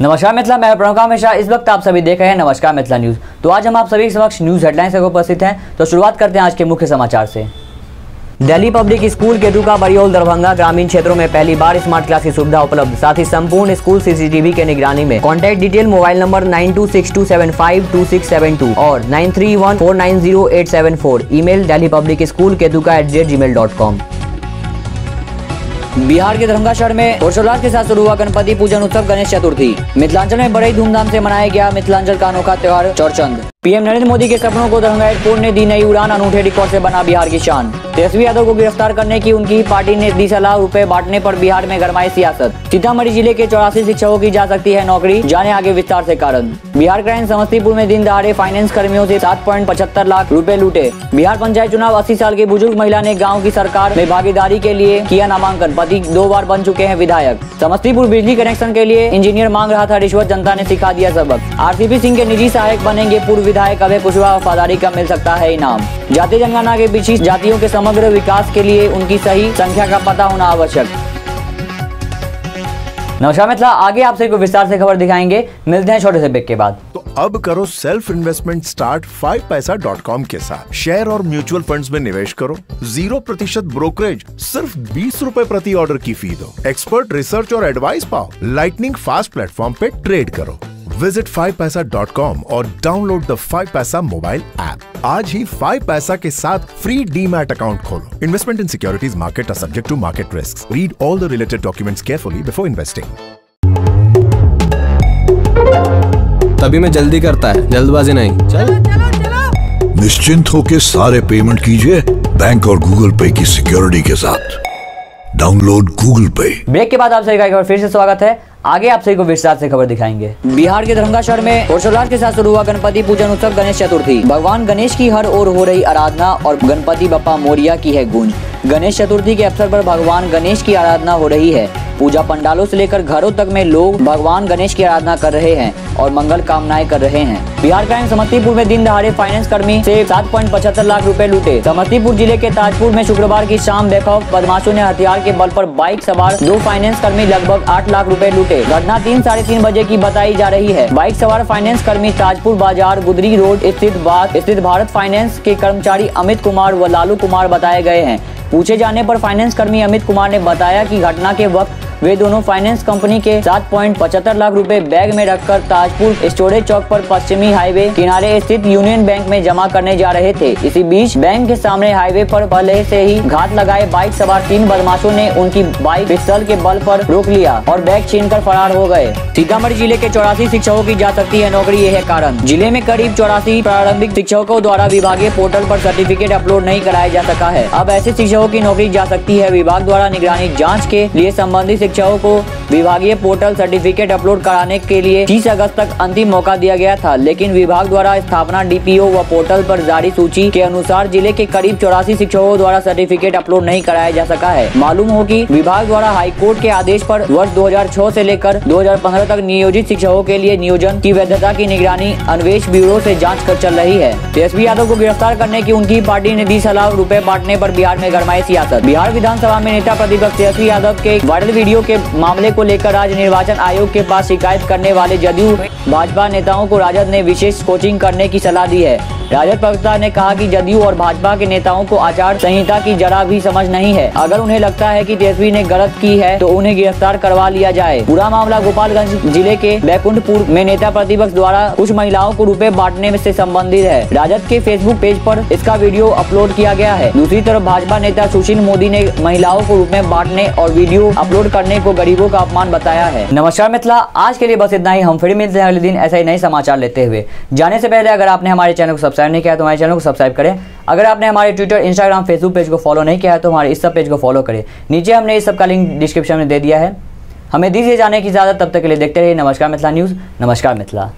नमस्कार मिथिला, मैं प्रणव हमेशा। इस वक्त आप सभी देख रहे हैं नमस्कार मिथिला न्यूज। तो आज हम आप सभी के समक्ष न्यूज हेडलाइंस से उपस्थित हैं। तो शुरुआत करते हैं आज के मुख्य समाचार से। दिल्ली पब्लिक स्कूल केटुका, बरियोल, दरभंगा ग्रामीण क्षेत्रों में पहली बार स्मार्ट क्लास की सुविधा उपलब्ध। साथ ही संपूर्ण स्कूल सीसीटीवी के निगरानी में। कॉन्टैक्ट डिटेल मोबाइल नंबर 9262752672 और 9314908874। Email delhipublicschoolketuka@gmail.com। बिहार के दरभंगा शहर में हर्षोल्लास के साथ शुरू हुआ गणपति पूजन उत्सव गणेश चतुर्थी। मिथिलांचल में बड़े धूमधाम से मनाया गया मिथिलांचल का अनोखा त्योहार चौरचंद। पीएम नरेंद्र मोदी के सपनों को दरभंगा एयरपोर्ट ने दी नई उड़ान, अनूठे रिकॉर्ड से बना बिहार की शान। तेजस्वी यादव को गिरफ्तार करने की उनकी पार्टी ने 20 लाख रुपए बांटने पर बिहार में गरमाई सियासत। सीतामढ़ी जिले के 84 शिक्षकों की जा सकती है नौकरी, जाने आगे विस्तार से कारण। बिहार क्राइम समस्तीपुर में दिन दहाड़े फाइनेंस कर्मियों से 7.75 लाख रुपए लूटे। बिहार पंचायत चुनाव, 80 साल की बुजुर्ग महिला ने गाँव की सरकार में भागीदारी के लिए किया नामांकन। पति 2 बार बन चुके हैं विधायक। समस्तीपुर बिजली कनेक्शन के लिए इंजीनियर मांग रहा था रिश्वत, जनता ने सिखा दिया सबक। आरसीपी सिंह के निजी सहायक बनेंगे पूर्व विधायक अभय कुशवाहा, वफादारी का मिल सकता है इनाम। जातीय जनगणना के पिछड़ी जातियों के समग्र विकास के लिए उनकी सही संख्या का पता होना आवश्यक। नमस्कार मिथिला, आगे आपसे को विस्तार से खबर दिखाएंगे। मिलते हैं छोटे से ब्रेक के बाद। तो अब करो सेल्फ इन्वेस्टमेंट स्टार्ट 5paisa.com के साथ। शेयर और म्यूचुअल फंड्स में निवेश करो। 0% ब्रोकरेज, सिर्फ 20 रुपए प्रति ऑर्डर की फी दो। एक्सपर्ट रिसर्च और एडवाइस पाओ। लाइटनिंग फास्ट प्लेटफॉर्म पे ट्रेड करो। विजिट 5paisa.com और download the 5paisa mobile app. आज ही 5paisa के साथ फ्री डीमैट अकाउंट खोलो। Investment in securities market are subject to market risks. Read all the related documents carefully before investing. तभी मैं जल्दी करता है, जल्दबाजी नहीं। चल निश्चिंत होकर सारे पेमेंट कीजिए बैंक और गूगल पे की सिक्योरिटी के साथ। डाउनलोड गूगल पे। ब्रेक के बाद आप सभी का एक बार फिर से स्वागत है। आगे आप सभी को विस्तार से खबर दिखाएंगे। बिहार के दरभंगा शहर में हर्षोल्लास के साथ शुरू हुआ गणपति पूजन उत्सव गणेश चतुर्थी। भगवान गणेश की हर ओर हो रही आराधना और गणपति बप्पा मोरिया की है गूंज। गणेश चतुर्थी के अवसर पर भगवान गणेश की आराधना हो रही है। पूजा पंडालों से लेकर घरों तक में लोग भगवान गणेश की आराधना कर रहे हैं और मंगल कामनाएं कर रहे हैं। बिहार क्राइम समस्तीपुर में दिन दहाड़े फाइनेंस कर्मी से 7.75 लाख रुपए लूटे। समस्तीपुर जिले के ताजपुर में शुक्रवार की शाम बेखौफ बदमाशों ने हथियार के बल पर बाइक सवार 2 फाइनेंस कर्मी लगभग 8 लाख रुपए लूटे। घटना 3 साढ़े 3 बजे की बताई जा रही है। बाइक सवार फाइनेंस कर्मी ताजपुर बाजार गुदरी रोड स्थित भारत फाइनेंस के कर्मचारी अमित कुमार व लालू कुमार बताए गए हैं। पूछे जाने पर फाइनेंस कर्मी अमित कुमार ने बताया कि घटना के वक्त वे दोनों फाइनेंस कंपनी के 7.75 लाख रुपए बैग में रखकर ताजपुर स्टोरेज चौक पर पश्चिमी हाईवे किनारे स्थित यूनियन बैंक में जमा करने जा रहे थे। इसी बीच बैंक के सामने हाईवे पर पहले से ही घात लगाए बाइक सवार 3 बदमाशों ने उनकी बाइक पिस्टल के बल पर रोक लिया और बैग छीनकर फरार हो गए। सीतामढ़ी जिले के 84 शिक्षकों की जा सकती है नौकरी, यह है कारण। जिले में करीब 84 प्रारंभिक शिक्षकों द्वारा विभागीय पोर्टल पर सर्टिफिकेट अपलोड नहीं कराया जा सका है। अब ऐसे शिक्षकों की नौकरी जा सकती है। विभाग द्वारा निगरानी जाँच के लिए संबंधित शिक्षकों को विभागीय पोर्टल सर्टिफिकेट अपलोड कराने के लिए 30 अगस्त तक अंतिम मौका दिया गया था, लेकिन विभाग द्वारा स्थापना डीपीओ व पोर्टल पर जारी सूची के अनुसार जिले के करीब 84 शिक्षकों द्वारा सर्टिफिकेट अपलोड नहीं कराया जा सका है। मालूम हो कि विभाग द्वारा हाईकोर्ट के आदेश पर वर्ष 2006 से लेकर 2015 तक नियोजित शिक्षकों के लिए नियोजन की वैधता की निगरानी अन्वेष ब्यूरो से जाँच कर चल रही है। तेजस्वी यादव को गिरफ्तार करने की उनकी पार्टी ने 20 लाख रुपए बांटने पर बिहार में गरमाई सियासत। बिहार विधानसभा में नेता प्रतिपक्ष तेजस्वी यादव के वायरल वीडियो के मामले को लेकर राज्य निर्वाचन आयोग के पास शिकायत करने वाले जदयू भाजपा नेताओं को राजद ने विशेष कोचिंग करने की सलाह दी है। राजद प्रवक्ता ने कहा कि जदयू और भाजपा के नेताओं को आचार संहिता की जरा भी समझ नहीं है। अगर उन्हें लगता है कि तेजस्वी ने गलत की है तो उन्हें गिरफ्तार करवा लिया जाए। पूरा मामला गोपालगंज जिले के बैकुंठपुर में नेता प्रतिपक्ष द्वारा कुछ महिलाओं को रुपए बांटने से संबंधित है। राजद के फेसबुक पेज पर इसका वीडियो अपलोड किया गया है। दूसरी तरफ भाजपा नेता सुशील मोदी ने महिलाओं को रुपए बांटने और वीडियो अपलोड करने को गरीबों का अपमान बताया है। नमस्कार मिथिला, आज के लिए बस इतना ही। हम फिर मिलते हैं अगले दिन ऐसे ही नए समाचार लेते हुए। जाने से पहले अगर आपने हमारे चैनल को सब्सक्राइब नहीं किया तो हमारे चैनल को सब्सक्राइब करें। अगर आपने हमारे ट्विटर, इंस्टाग्राम, फेसबुक पेज को फॉलो नहीं किया है तो हमारे इस सब पेज को फॉलो करें। नीचे हमने इस सब का लिंक डिस्क्रिप्शन में दे दिया है। हमें दीजिए जाने की इजाजत, तब तक के लिए देखते रहिए नमस्कार मिथिला न्यूज़। नमस्कार मिथिला।